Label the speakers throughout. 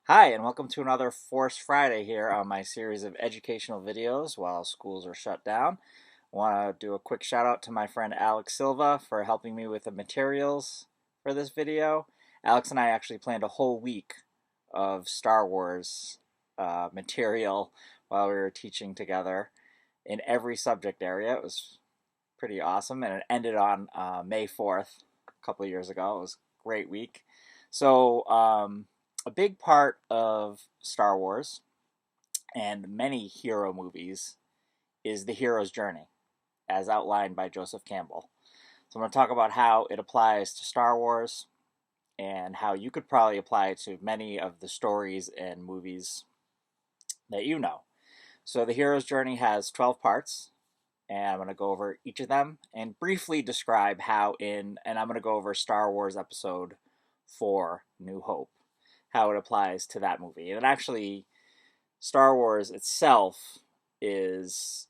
Speaker 1: Hi, and welcome to another Force Friday here on my series of educational videos while schools are shut down. I want to do a quick shout out to my friend Alex Silva for helping me with the materials for this video. Alex and I actually planned a whole week of Star Wars material while we were teaching together in every subject area. It was pretty awesome, and it ended on May 4th a couple of years ago. It was a great week. So, a big part of Star Wars and many hero movies is the hero's journey, as outlined by Joseph Campbell. So, I'm going to talk about how it applies to Star Wars and how you could probably apply it to many of the stories and movies that you know. So, the hero's journey has 12 parts, and I'm going to go over each of them and briefly describe and I'm going to go over Star Wars Episode 4 New Hope, how it applies to that movie. And actually, Star Wars itself is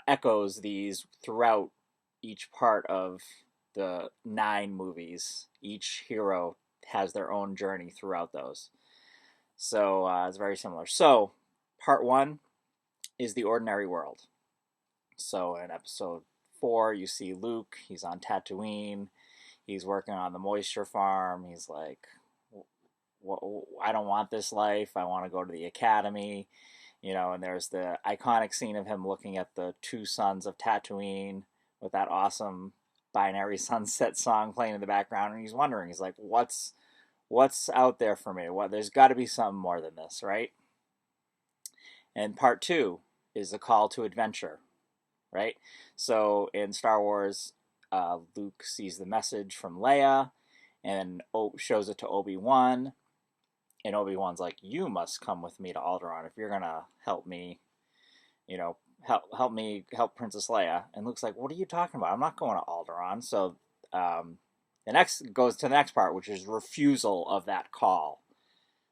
Speaker 1: echoes these throughout each part of the 9 movies. Each hero has their own journey throughout those. So it's very similar. So, part 1 is the ordinary world. So in episode 4, you see Luke. He's on Tatooine. He's working on the moisture farm. He's like, I don't want this life. I want to go to the academy. And there's the iconic scene of him looking at the two suns of Tatooine with that awesome binary sunset song playing in the background. And he's wondering, he's like, what's out there for me? There's got to be something more than this, right? And part 2 is the call to adventure, right? So in Star Wars, Luke sees the message from Leia and shows it to Obi-Wan. And Obi-Wan's like, you must come with me to Alderaan if you're going to help me, help Princess Leia. And Luke's like, what are you talking about? I'm not going to Alderaan. So the next goes to the next part, which is refusal of that call.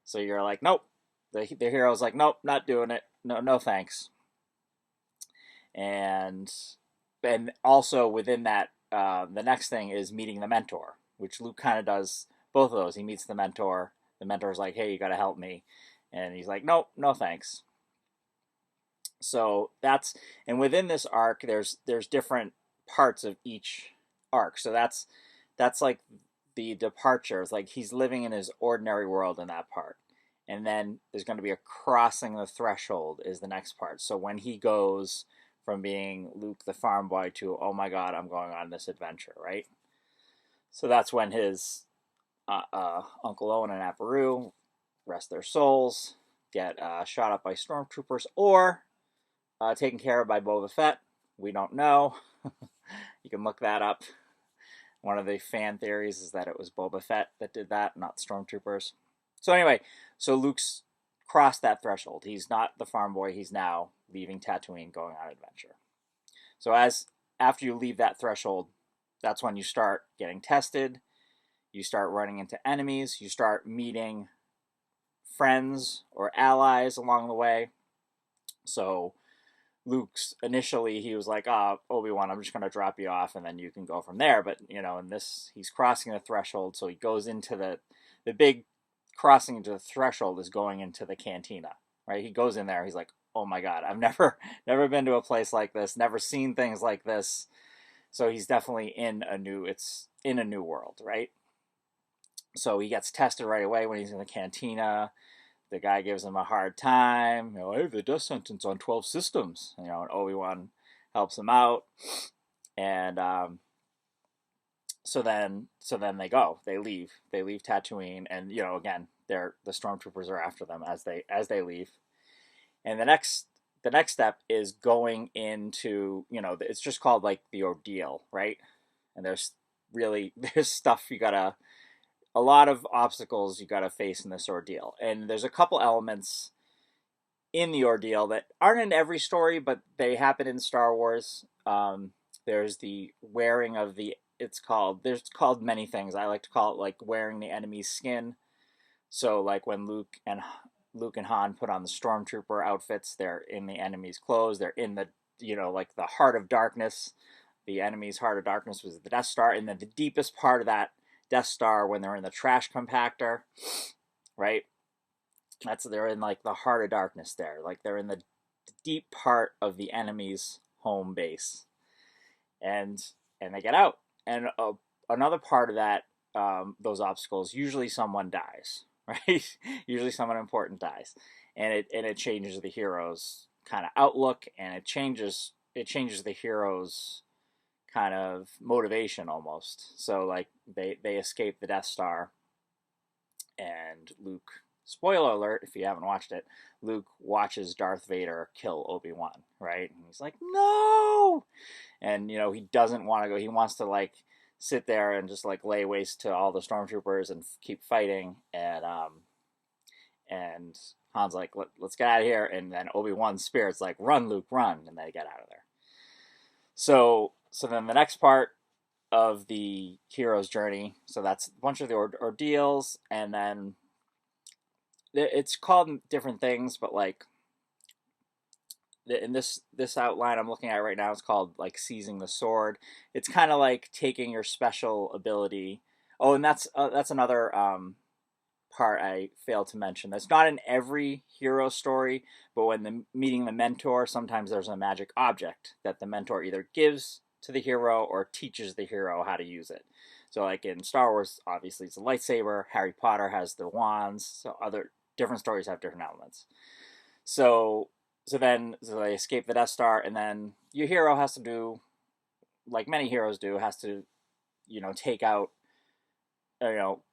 Speaker 1: So you're like, nope. The hero's like, nope, not doing it. No, thanks. And also within that, the next thing is meeting the mentor, which Luke kind of does both of those. He meets the mentor. The mentor's like, hey, you got to help me. And he's like, nope, no thanks. So and within this arc, there's different parts of each arc. So that's like the departure. It's like he's living in his ordinary world in that part. And then there's going to be a crossing the threshold is the next part. So when he goes from being Luke the farm boy to, oh my God, I'm going on this adventure, right? So that's when his Uncle Owen and Aunt Beru, rest their souls, get shot up by stormtroopers or taken care of by Boba Fett. We don't know. You can look that up. One of the fan theories is that it was Boba Fett that did that, not stormtroopers. So anyway, Luke's crossed that threshold. He's not the farm boy. He's now leaving Tatooine, going on adventure. So after you leave that threshold, that's when you start getting tested. You start running into enemies. You start meeting friends or allies along the way. So Luke's initially, he was like, Obi-Wan, I'm just going to drop you off and then you can go from there. But, in this, he's crossing the threshold. So he goes into the big crossing into the threshold is going into the cantina, right? He goes in there. He's like, oh my God, I've never been to a place like this, never seen things like this. So he's definitely in a new world, right? So he gets tested right away when he's in the cantina. The guy gives him a hard time. I have the death sentence on 12 systems. And Obi-Wan helps him out. And so then they go. They leave Tatooine, and again, the stormtroopers are after them as they leave. And the next step is going into, it's just called like the ordeal, right? And there's stuff a lot of obstacles you got to face in this ordeal. And there's a couple elements in the ordeal that aren't in every story, but they happen in Star Wars. There's the wearing of there's called many things. I like to call it like wearing the enemy's skin. So like when Luke and Han put on the stormtrooper outfits, they're in the enemy's clothes. They're in the, like the heart of darkness. The enemy's heart of darkness was the Death Star. And then the deepest part of that Death Star when they're in the trash compactor, right? They're in like the heart of darkness there. Like they're in the deep part of the enemy's home base, and they get out. And another part of that, those obstacles, usually someone dies, right? Usually someone important dies, and it changes the hero's kind of outlook, and it changes the hero's kind of motivation almost. So like they escape the Death Star, and Luke. Spoiler alert: if you haven't watched it, Luke watches Darth Vader kill Obi-Wan, right? And he's like, "No!" And he doesn't want to go. He wants to like sit there and just like lay waste to all the stormtroopers and keep fighting. And Han's like, let's get out of here. And then Obi-Wan's spirit's like, run, Luke, run, and they get out of there. So then the next part of the hero's journey. So that's a bunch of the ordeals, and then it's called different things, but like in this outline I'm looking at right now, it's called like seizing the sword. It's kind of like taking your special ability. Oh, and that's another part I failed to mention. That's not in every hero story, but when meeting the mentor, sometimes there's a magic object that the mentor either gives to the hero or teaches the hero how to use it. So like in Star Wars, obviously it's a lightsaber. Harry Potter has the wands. So other different stories have different elements. So they escape the Death Star, and then your hero has to do, like many heroes do, has to, take out,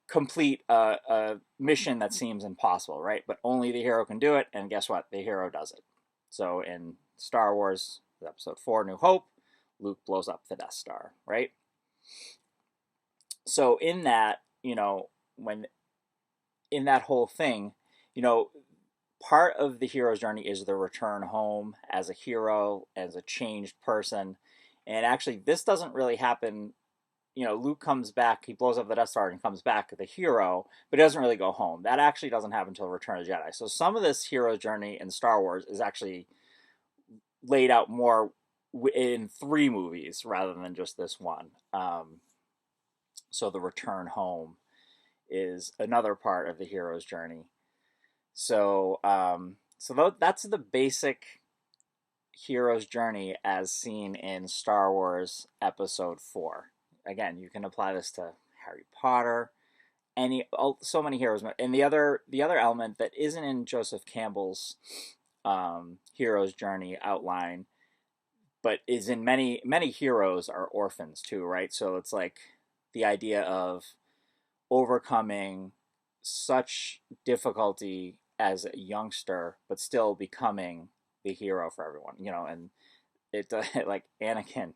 Speaker 1: complete a mission that seems impossible, right? But only the hero can do it, and guess what? The hero does it. So in Star Wars, Episode 4, New Hope, Luke blows up the Death Star, right? So in that, when in that whole thing, part of the hero's journey is the return home as a hero, as a changed person. And actually, this doesn't really happen. Luke comes back, he blows up the Death Star and comes back the hero, but he doesn't really go home. That actually doesn't happen until Return of the Jedi. So some of this hero's journey in Star Wars is actually laid out more in 3 movies rather than just this one. So the return home is another part of the hero's journey. So that's the basic hero's journey as seen in Star Wars Episode 4. Again, you can apply this to Harry Potter, so many heroes. And the other element that isn't in Joseph Campbell's hero's journey outline, but is in many heroes are orphans too, right? So it's like the idea of overcoming such difficulty as a youngster, but still becoming the hero for everyone, and it like Anakin,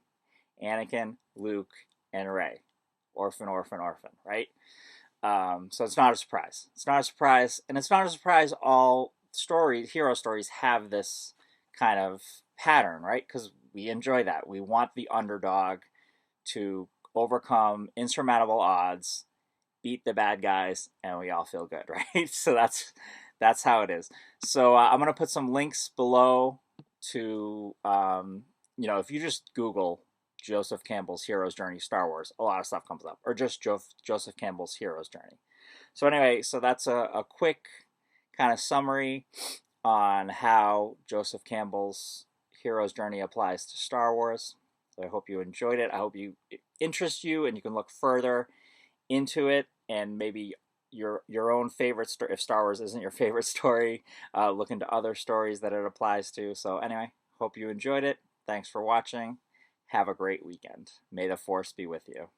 Speaker 1: Luke, and Rey, orphan, right? So it's not a surprise. It's not a surprise, and it's not a surprise. All hero stories have this kind of pattern, right? Because we enjoy that. We want the underdog to overcome insurmountable odds, beat the bad guys, and we all feel good, right? So that's how it is. So I'm gonna put some links below to if you just Google Joseph Campbell's Hero's Journey Star Wars, a lot of stuff comes up, or just Joseph Campbell's Hero's Journey. So anyway, so that's a quick kind of summary on how Joseph Campbell's Hero's Journey applies to Star Wars. So I hope you enjoyed it. I hope it interests you and you can look further into it, and maybe your own favorite story. If Star Wars isn't your favorite story, look into other stories that it applies to. So anyway, hope you enjoyed it. Thanks for watching. Have a great weekend. May the Force be with you.